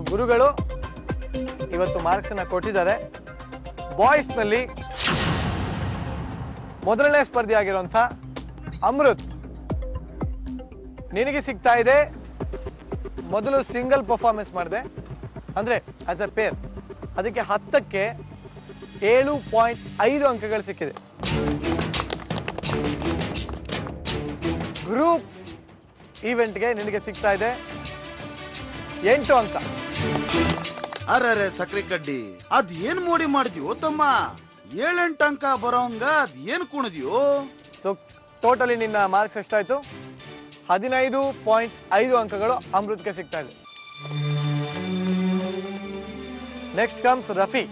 ಗುರುಗಳು ಇವತ್ತು ಮಾರ್ಕ್ಸ್ ಅನ್ನ ಕೊಟ್ಟಿದ್ದಾರೆ. ಬಾಯ್ಸ್ ನಲ್ಲಿ ಮೊದಲನೇ ಸ್ಪರ್ಧೆ ಆಗಿರುವಂತ ಅಮೃತ್, ನಿನಗೆ ಸಿಗ್ತಾ ಇದೆ. ಮೊದಲು ಸಿಂಗಲ್ ಪರ್ಫಾರ್ಮೆನ್ಸ್ ಮಾಡಿದೆ ಅಂದ್ರೆ ಆಸ್ ಎ ಪೇರ್, ಅದಕ್ಕೆ 10ಕ್ಕೆ 7.5 ಅಂಕಗಳು ಸಿಕ್ಕಿದೆ. ಗ್ರೂಪ್ ಈವೆಂಟ್ಗೆ ನಿನಗೆ ಸಿಗ್ತಾ ಇದೆ 8 ಅಂಕ. ಅರೆ ಸಕ್ರಿ ಕಡ್ಡಿ, ಅದ್ ಏನ್ ಮೋಡಿ ಮಾಡಿದ್ಯೋ ತಮ್ಮ? 7-8 ಅಂಕ ಬರೋಂಗ ಅದ್ ಏನ್ ಕುಣಿದ್ಯೋ? ಸೊ ಟೋಟಲಿ ನಿನ್ನ ಮಾರ್ಕ್ಸ್ ಎಷ್ಟಾಯ್ತು? 15.5 ಅಂಕಗಳು ಅಮೃತ್ಗೆ ಸಿಗ್ತಾ ಇದೆ. ನೆಕ್ಸ್ಟ್ ಕಮ್ಸ್ ರಫಿ,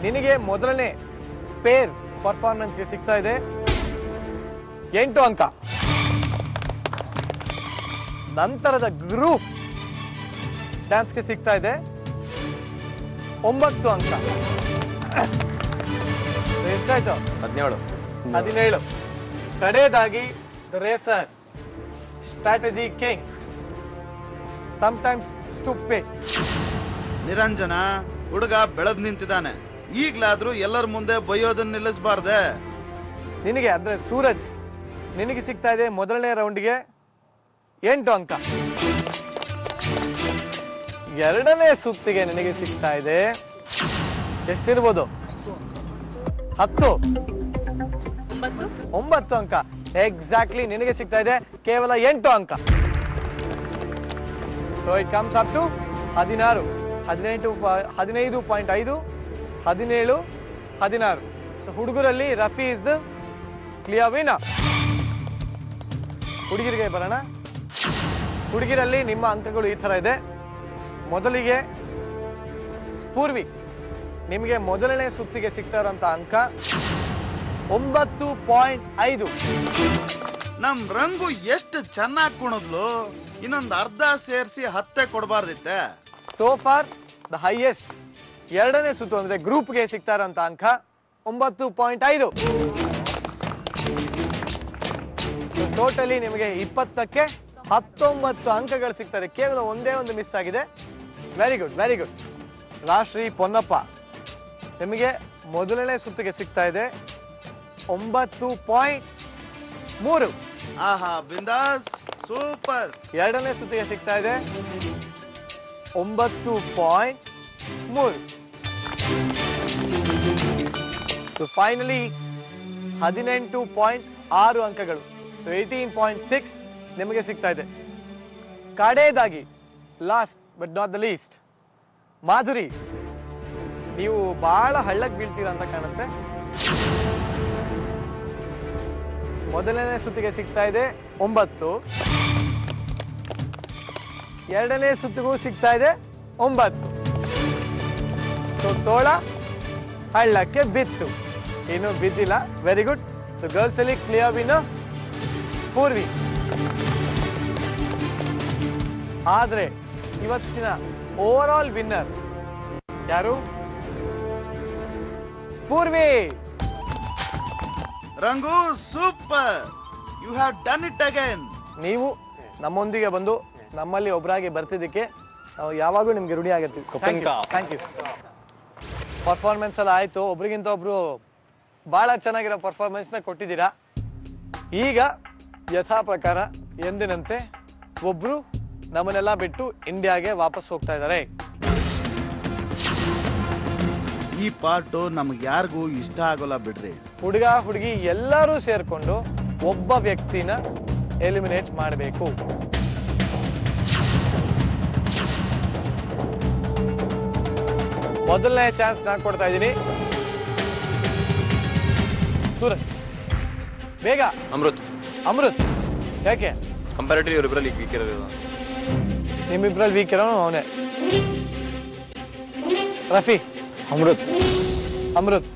ನಿನಗೆ ಮೊದಲನೇ ಪೇರ್ ಪರ್ಫಾರ್ಮೆನ್ಸ್ಗೆ ಸಿಗ್ತಾ ಇದೆ 8 ಅಂಕ. ನಂತರದ ಗ್ರೂಪ್ ಡ್ಯಾನ್ಸ್ಗೆ ಸಿಗ್ತಾ ಇದೆ 9 ಅಂಕ. ಎಷ್ಟಾಯ್ತು? 17. ಕಡೆಯದಾಗಿ racer, strategy king, sometimes stupid. Niranjan, ಹುಡುಗ ಬೆಳೆದ್ ನಿಂತಿದ್ದಾನೆ. ಈಗ್ಲಾದ್ರೂ ಎಲ್ಲರ ಮುಂದೆ ಬೈಯೋದನ್ನ ನಿಲ್ಲಿಸಬಾರ್ದೆ. ನಿನಗೆ ಅಂದ್ರೆ ಸೂರಜ್, ನಿನಗೆ ಸಿಗ್ತಾ ಇದೆ ಮೊದಲನೇ ರೌಂಡ್ಗೆ 8 ಅಂಕ. ಎರಡನೇ ಸುತ್ತಿಗೆ ನಿನಗೆ ಸಿಗ್ತಾ ಇದೆ ಎಷ್ಟಿರ್ಬೋದು? 9 ಅಂಕ. ಎಕ್ಸಾಕ್ಟ್ಲಿ ನಿನಗೆ ಸಿಗ್ತಾ ಇದೆ ಕೇವಲ 8 ಅಂಕ. So it comes up to 16, 15, 17, 16. So ಹುಡುಗರಲ್ಲಿ ರಫಿ ಇಸ್ ಕ್ಲಿಯರ್ ವಿನರ್. ಹುಡುಗಿರಿಗೆ ಬರೋಣ. ಹುಡುಗಿರಲ್ಲಿ ನಿಮ್ಮ ಅಂಕಗಳು ಈ ತರ ಇದೆ. ಮೊದಲಿಗೆ ಸ್ಪೂರ್ವಿ, ನಿಮಗೆ ಮೊದಲನೇ ಸುತ್ತಿಗೆ ಸಿಗ್ತಾ ಇರೋಂತ ಅಂಕ 9.5. ನಮ್ ರಂಗು ಎಷ್ಟು ಚೆನ್ನಾಗಿ ಕುಣಿದ್ಲು. ಇನ್ನೊಂದು ಅರ್ಧ ಸೇರಿಸಿ 10 ಕೊಡಬಾರ್ದಿತ್ತೆ. ಸೋ ಫಾರ್ ದ ಹೈಯೆಸ್ಟ್ ಎರಡನೇ ಸುತ್ತು ಅಂದ್ರೆ ಗ್ರೂಪ್ಗೆ ಸಿಗ್ತಾ ಇರೋಂತ ಅಂಕ 9.5. ಟೋಟಲಿ ನಿಮಗೆ 20ಕ್ಕೆ 19 ಅಂಕಗಳು ಸಿಗ್ತಾರೆ. ಕೇವಲ ಒಂದೇ ಒಂದು ಮಿಸ್ ಆಗಿದೆ. Very good, very good. Rashri Ponnappa, ನಿಮಗೆ ಮೊದಲನೇ ಸುತ್ತಿಗೆ ಸಿಗ್ತಾ ಇದೆ 9.3. ಆಹಾ, ಬಿಂದಾಸ್, ಸೂಪರ್. ಎರಡನೇ ಸುತ್ತಿಗೆ ಸಿಗ್ತಾ ಇದೆ 9.3. ಫೈನಲಿ 18.6 ಅಂಕಗಳು, 18.6 ನಿಮಗೆ ಸಿಗ್ತಾ ಇದೆ. ಕಡೆಯದಾಗಿ last but not the least Madhuri, ನೀವು ಬಹಳ ಹಳ್ಳಕ್ಕೆ ಬೀಳ್ತೀರಾ ಅಂತ ಕಾಣುತ್ತೆ. ಮೊದಲನೇ ಸುತ್ತಿಗೆ ಸಿಗ್ತಾ ಇದೆ 9, ಎರಡನೇ ಸುತ್ತಿಗೂ ಸಿಗ್ತಾ ಇದೆ 9. ಸೊ ತೋಳ ಹಳ್ಳಕ್ಕೆ ಬಿತ್ತು, ಇನ್ನು ಬಿದ್ದಿಲ್ಲ. Very good. ಸೊ ಗರ್ಲ್ಸ್ ಅಲ್ಲಿ ಕ್ಲಿಯರ್ ವಿನ್ನರ್ ಪೂರ್ವಿ. ಆದ್ರೆ ಇವತ್ತಿನ ಓವರ್ ಆಲ್ ವಿನ್ನರ್ ಯಾರು? Purvi. Rangu, super, you have done it again. ನೀವು ನಮ್ಮೊಂದಿಗೆ ಬಂದು ನಮ್ಮಲ್ಲಿ ಒಬ್ಬರಾಗಿ ಬರ್ತಿದ್ದಕ್ಕೆ ನಾವು ಯಾವಾಗಲೂ ನಿಮ್ಗೆ ರೂಢಿ ಆಗಿರ್ತೀವಿ. Thank you. ಪರ್ಫಾರ್ಮೆನ್ಸ್ ಎಲ್ಲ ಆಯ್ತು. ಒಬ್ರಿಗಿಂತ ಒಬ್ರು ಬಹಳ ಚೆನ್ನಾಗಿರೋ ಪರ್ಫಾರ್ಮೆನ್ಸ್ ನ ಕೊಟ್ಟಿದ್ದೀರಾ. ಈಗ ಯಥಾ ಪ್ರಕಾರ ಎಂದಿನಂತೆ ಒಬ್ರು ನಮ್ಮನ್ನೆಲ್ಲ ಬಿಟ್ಟು ಇಂಡಿಯಾಗೆ ವಾಪಸ್ ಹೋಗ್ತಾ ಇದ್ದಾರೆ. ಈ ಪಾರ್ಟ್ ನಮ್ಗೆ ಯಾರಿಗೂ ಇಷ್ಟ ಆಗೋಲ್ಲ ಬಿಡ್ರಿ. ಹುಡುಗ ಹುಡುಗಿ ಎಲ್ಲರೂ ಸೇರ್ಕೊಂಡು ಒಬ್ಬ ವ್ಯಕ್ತಿನ ಎಲಿಮಿನೇಟ್ ಮಾಡಬೇಕು. ಮೊದಲನೇ ಚಾನ್ಸ್ ನಾನು ಕೊಡ್ತಾ ಇದ್ದೀನಿ. ಸೂರಜ್, ಬೇಗ. ಅಮೃತ್ ಯಾಕೆ? ಕಂಪ್ಯಾರಿಟಿವ್ಲಿ ಇವರಿಬ್ಬರಲ್ಲಿ ವೀಕ್ ಇರೋದು. ನಿಮ್ಮಿಬ್ರಲ್ಲಿ ವೀಕ್ ಇರೋನು ಅವನೇ. ರಫಿ. ಅಮೃತ್,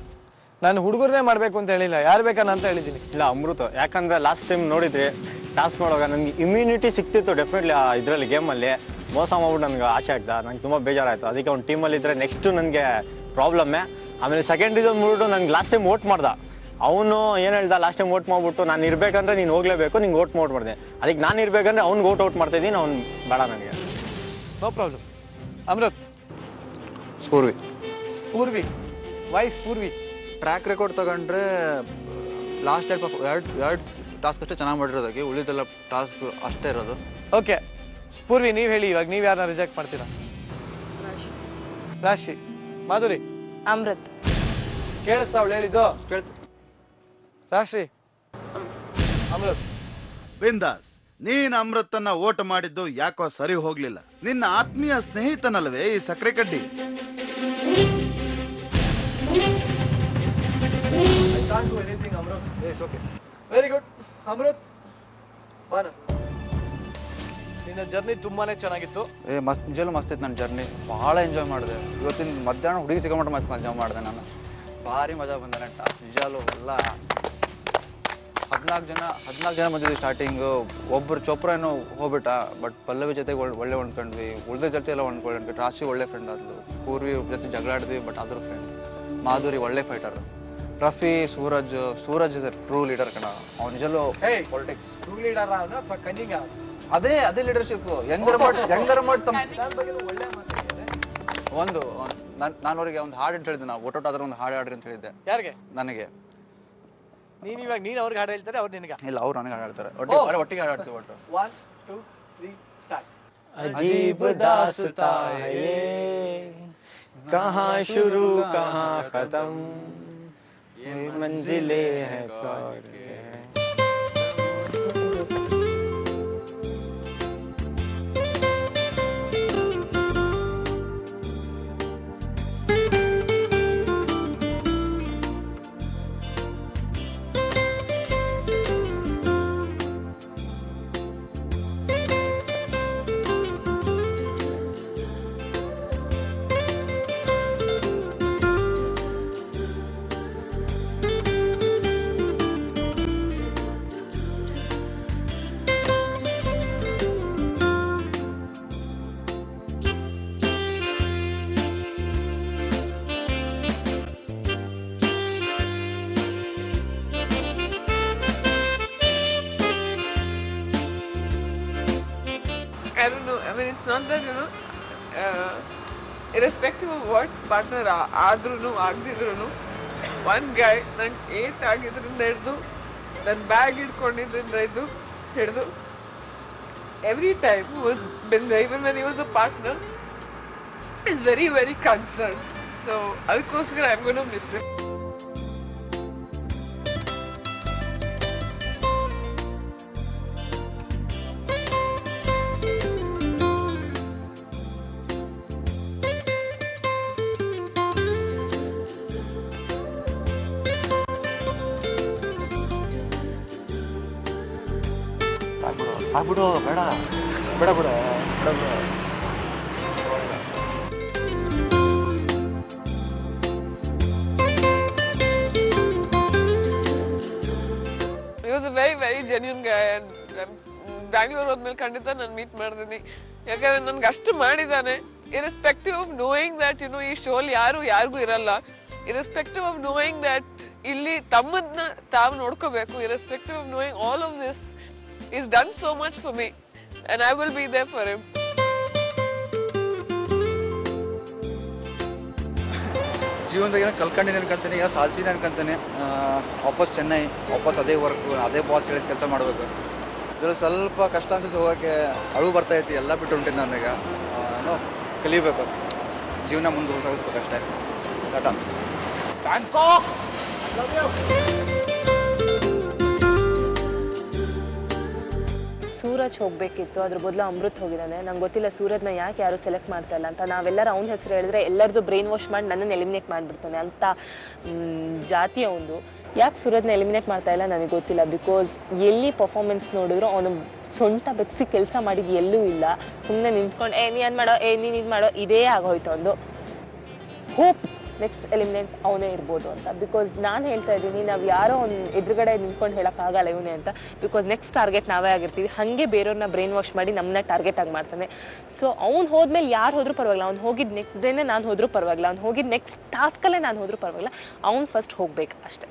ನಾನು ಹುಡುಗರನ್ನೇ ಮಾಡ್ಬೇಕು ಅಂತ ಹೇಳಿಲ್ಲ, ಯಾರು ಬೇಕಾನ ಅಂತ ಹೇಳಿದ್ದೀನಿ. ಇಲ್ಲ, ಅಮೃತ್. ಯಾಕಂದ್ರೆ ಲಾಸ್ಟ್ ಟೈಮ್ ನೋಡಿದ್ರಿ ಟಾಸ್ಕ್ ಮಾಡುವಾಗ ನನಗೆ ಇಮ್ಯುನಿಟಿ ಸಿಕ್ತಿತ್ತು ಡೆಫಿನೆಟ್ಲಿ. ಇದರಲ್ಲಿ ಗೇಮಲ್ಲಿ ಮೋಸ ಮಾಡ್ಬಿಟ್ಟು ನನಗೆ ಆಸೆ ಆಗ್ತಾ, ನಂಗೆ ತುಂಬ ಬೇಜಾರಾಯ್ತು. ಅದಕ್ಕೆ ಒಂದು ಟೀಮಲ್ಲಿ ಇದ್ರೆ ನೆಕ್ಸ್ಟ್ ನನಗೆ ಪ್ರಾಬ್ಲಮ್ಮೇ. ಆಮೇಲೆ ಸೆಕೆಂಡ್ ರೀಸನ್ ನೋಡ್ಬಿಟ್ಟು ನನಗೆ ಲಾಸ್ಟ್ ಟೈಮ್ ವೋಟ್ ಮಾಡ್ದ. ಅವನು ಏನು ಹೇಳ್ದ, ಲಾಸ್ಟ್ ಟೈಮ್ ವೋಟ್ ಮಾಡ್ಬಿಟ್ಟು ನಾನು ಇರ್ಬೇಕಂದ್ರೆ ನೀನು ಹೋಗ್ಲೇಬೇಕು, ನಿಂಗೆ ವೋಟ್ ಮಾಡ್ದೆ. ಅದಕ್ಕೆ ನಾನು ಇರ್ಬೇಕಂದ್ರೆ ಅವ್ನಿಗೆ ಔಟ್ ಮಾಡ್ತಾ ಇದ್ದೀನಿ, ಅವ್ನು ಬೇಡ ನನಗೆ. No problem. ಅಮೃತ್. ಸ್ಪೂರ್ವಿ. ಪೂರ್ವಿ. ವೈಸ್ ಪೂರ್ವಿ. ಟ್ರ್ಯಾಕ್ ರೆಕಾರ್ಡ್ ತಗೊಂಡ್ರೆ ಲಾಸ್ಟ್ ಎರಡು ಟಾಸ್ಕ್ ಅಷ್ಟೇ ಚೆನ್ನಾಗಿ ಮಾಡಿರೋದಾಗಿ, ಉಳಿದೆಲ್ಲ ಟಾಸ್ಕ್ ಅಷ್ಟೇ ಇರೋದು. ಓಕೆ ಪೂರ್ವಿ, ನೀವ್ ಹೇಳಿ ಇವಾಗ, ನೀವ್ ಯಾರನ್ನ ರಿಜೆಕ್ಟ್ ಮಾಡ್ತೀರಾ? ರಾಶಿ. ಮಾಧುರಿ. ಅಮೃತ್. ಕೇಳಿಸ್ತಾ ಅವಳು ಹೇಳಿದ್ದು? ರಾಶಿ. ಅಮೃತ್. ಬಿಂದಾಸ್. ನೀನ್ ಅಮೃತನ್ನ ಓಟ್ ಮಾಡಿದ್ದು ಯಾಕೋ ಸರಿ ಹೋಗ್ಲಿಲ್ಲ. ನಿನ್ನ ಆತ್ಮೀಯ ಸ್ನೇಹಿತನಲ್ವೇ ಈ ಸಕ್ಕರೆ ಕಡ್ಡಿ. Very good Amrit. ನಿನ್ನ ಜರ್ನಿ ತುಂಬಾನೇ ಚೆನ್ನಾಗಿತ್ತು. ಮಸ್ತ್, ನಿಜವೂ ಮಸ್ತ್ ಇತ್ತು ನನ್ನ ಜರ್ನಿ. ಭಾಳ ಎಂಜಾಯ್ ಮಾಡಿದೆ. ಇವತ್ತಿನ ಮಧ್ಯಾಹ್ನ ಹುಡುಗಿ ಸಿಗೋಮಟ್ಟ ಮತ್ತೆ ಮಜಾ ಮಾಡಿದೆ ನಾನು. ಭಾರಿ ಮಜಾ ಬಂದೆ ನನ್ನ ಟಾಸ್ಕ್. ನಿಜವೂ ಎಲ್ಲ 14 ಜನ ಬಂದಿದ್ವಿ ಸ್ಟಾರ್ಟಿಂಗು. ಒಬ್ಬರು ಚೋಪ್ರಾ ಏನೋ ಹೋಗ್ಬಿಟ್ಟ, ಬಟ್ ಪಲ್ಲವಿ ಜೊತೆಗೆ ಒಳ್ಳೆ ಹೊಂದ್ಕೊಂಡ್ವಿ. ಉಳಿದ ಜೊತೆ ಎಲ್ಲ ಹೊಂದ್ಕೊಂಡ್ವಿ. ರಾಶಿ ಒಳ್ಳೆ ಫ್ರೆಂಡ್ ಆದ್ಲು. ಪೂರ್ವಿ ಜೊತೆ ಜಗಳ ಆಡಿದ್ವಿ, ಬಟ್ ಆದ್ರೂ ಫ್ರೆಂಡ್. ಮಾಧುರಿ ಒಳ್ಳೆ fighter. Rafi, Suraj is A true leader ಕಣ. ಅವ್ನು ನಿಜಲ್ಲೂ ಪಾಲಿಟಿಕ್ಸ್ ಟ್ರೂ ಲೀಡರ್ ಕನ್ನಿಂಗ. ಅದೇ ಲೀಡರ್ಶಿಪ್. ಹೆಂಗರ ಮಾಡಿ ಒಂದು ನಾನು ಅವ್ರಿಗೆ ಒಂದು ಹಾಡು ಅಂತ ಹೇಳಿದ್ದೆ. ನಾವು ಒಟ್ಟೊಟ್ಟು ಆದ್ರೆ ಒಂದು ಹಾಡು ಹಾಡ್ರಿ ಅಂತ ಹೇಳಿದ್ದೆ. ಯಾರಿಗೆ? ನನಗೆ. ನೀನ್ ಅವ್ರಿಗೆ ಹಾಡು ಹೇಳ್ತಾರೆ, ಅವ್ರು ನಿನಗೆ? ಇಲ್ಲ, ಅವ್ರು ನನಗೆ ಹಾಡು ಹೇಳ್ತಾರೆ. ಒಟ್ಟಿಗೆ ಹಾಡು ಹಾಡ್ತೀವಿ. ಒಟ್ಟು 1 2 3 ಸ್ಟಾರ್ಟ್. अजीब दास्तां है ये, कहाँ शुरू कहाँ खत्म, ये मंजिलें हैं चौर के. I don't know. I mean, it's not that, irrespective of what partner ಆದ್ರೂ ಆಗದಿದ್ರು, one guy ನಂಗೆ 8 ಆಗಿದ್ರಿಂದ ಹಿಡಿದು, ನನ್ನ ಬ್ಯಾಗ್ ಹಿಡ್ಕೊಂಡಿದ್ರಿಂದ ಹಿಡಿದು every time he was been there, even when he was a partner, is very, very concerned. So, ಅದಕ್ಕೋಸ್ಕರ I'm going to miss him. ಆಗ್ಬಿಡು, ಬೇಡ ಬೇಡ ಬಿಡ. He was a very, very genuine guy, and Bangalore ಹೋದ್ಮೇಲೆ ಖಂಡಿತ ನಾನು meet ಮಾಡ್ತೀನಿ. ಯಾಕಂದ್ರೆ ನನ್ಗೆ ಅಷ್ಟು ಮಾಡಿದಾನೆ, ಇರೆಸ್ಪೆಕ್ಟಿವ್ ಆಫ್ ನೋಯಿಂಗ್ ದಟ್ ಈ ಶೋಲ್ ಯಾರಿಗೂ ಇರಲ್ಲ, ಇರೆಸ್ಪೆಕ್ಟಿವ್ ಆಫ್ ನೋಯಿಂಗ್ ದಟ್ ಇಲ್ಲಿ ತಮ್ಮದನ್ನ ತಾವು ನೋಡ್ಕೋಬೇಕು, irrespective of knowing all of this is done so much for me, and I will be there for him. ಜೀವನದಾಗ ಏನೋ ಕಲ್ಕೊಂಡಿನಿ ಅನ್ಕೊಂತೀನಿ, ಏನೋ ಸಾಧಿಸಿನಿ ಅನ್ಕೊಂತೀನಿ. ವಾಪಸ್ ಚೆನ್ನೈ, ವಾಪಸ್ ಅದೇ ವರ್ಕ್, ಅದೇ ಬಾಸ್ ಹೇಳಿದ ಕೆಲಸ ಮಾಡಬೇಕು. ಇದ್ರಲ್ಲಿ ಸ್ವಲ್ಪ ಕಷ್ಟ ಅನ್ಸುತ್ತೆ ಹೋಗೋಕ್ಕೆ, ಅಳು ಬರ್ತಾ ಐತಿ. ಎಲ್ಲ ಬಿಟ್ಟು ಹೊಂಟೀನಿ ನಾನೀಗ. ಏನೋ ಕಲಿಬೇಕು, ಜೀವನ ಮುಂದೆ ಸಾಗಿಸ್ಬೇಕಷ್ಟೇ. ಟಾಟಾ. ಬ್ಯಾಂಕಾಕ್. ಸೂರಜ್ ಹೋಗ್ಬೇಕಿತ್ತು, ಅದ್ರ ಬದಲು ಅಮೃತ್ ಹೋಗಿದ್ದಾನೆ. ನಂಗೆ ಗೊತ್ತಿಲ್ಲ ಸೂರಜ್ನ ಯಾಕೆ ಯಾರು ಸೆಲೆಕ್ಟ್ ಮಾಡ್ತಾ ಇಲ್ಲ ಅಂತ. ನಾವೆಲ್ಲರೂ ಅವ್ನ ಹೆಸರು ಹೇಳಿದ್ರೆ ಎಲ್ಲರದು ಬ್ರೈನ್ ವಾಶ್ ಮಾಡಿ ನನ್ನನ್ನು ಎಲಿಮಿನೇಟ್ ಮಾಡಿಬಿಡ್ತಾನೆ ಅಂತ ಜಾತಿ ಅವನು. ಯಾಕೆ ಸೂರಜ್ನ ಎಲಿಮಿನೇಟ್ ಮಾಡ್ತಾ ಇಲ್ಲ ನನಗೆ ಗೊತ್ತಿಲ್ಲ. ಬಿಕಾಸ್ ಎಲ್ಲಿ ಪರ್ಫಾರ್ಮೆನ್ಸ್ ನೋಡಿದ್ರು ಅವನು ಸೊಂಟ ಬೆಚ್ಚಿ ಕೆಲಸ ಮಾಡಿದ್ದು ಎಲ್ಲೂ ಇಲ್ಲ. ಸುಮ್ಮನೆ ನಿಂತ್ಕೊಂಡು ನೀ ಏನು ಮಾಡೋ, ನೀನು ಇದು ಮಾಡೋ, ಇದೇ ಆಗೋಯ್ತು ಒಂದು. ಹೋಪ್ ನೆಕ್ಸ್ಟ್ ಎಲಿಮಿನೇಟ್ ಅವನೇ ಇರ್ಬೋದು ಅಂತ. ಬಿಕಾಸ್ ನಾನು ಹೇಳ್ತಾ ಇದ್ದೀನಿ, ನಾವು ಯಾರೋ ಒಂದು ಎದುರುಗಡೆ ನಿಂತ್ಕೊಂಡು ಹೇಳೋಕ್ಕಾಗಲ್ಲ ಇವನೇ ಅಂತ. ಬಿಕಾಸ್ ನೆಕ್ಸ್ಟ್ ಟಾರ್ಗೆಟ್ ನಾವೇ ಆಗಿರ್ತೀವಿ. ಹಾಗೆ ಬೇರೆಯವ್ರನ್ನ ಬ್ರೈನ್ ವಾಶ್ ಮಾಡಿ ನಮ್ಮನ್ನ ಟಾರ್ಗೆಟ್ ಆಗಿ ಮಾಡ್ತಾನೆ. ಸೊ ಅವ್ನು ಹೋದ್ಮೇಲೆ ಯಾರು ಹೋದ್ರೂ ಪರವಾಗಿಲ್ಲ, ಅವ್ನು ಹೋಗಿದ್ದು ನೆಕ್ಸ್ಟ್ ಡೇನೇ ನಾನು ಹೋದ್ರೂ ಪರವಾಗಿಲ್ಲ, ಅವ್ನು ಹೋಗಿದ್ದು ನೆಕ್ಸ್ಟ್ ಟಾಸ್ಕಲ್ಲೇ ನಾನು ಹೋದ್ರೂ ಪರವಾಗಿಲ್ಲ, ಅವ್ನು ಫಸ್ಟ್ ಹೋಗ್ಬೇಕು ಅಷ್ಟೇ.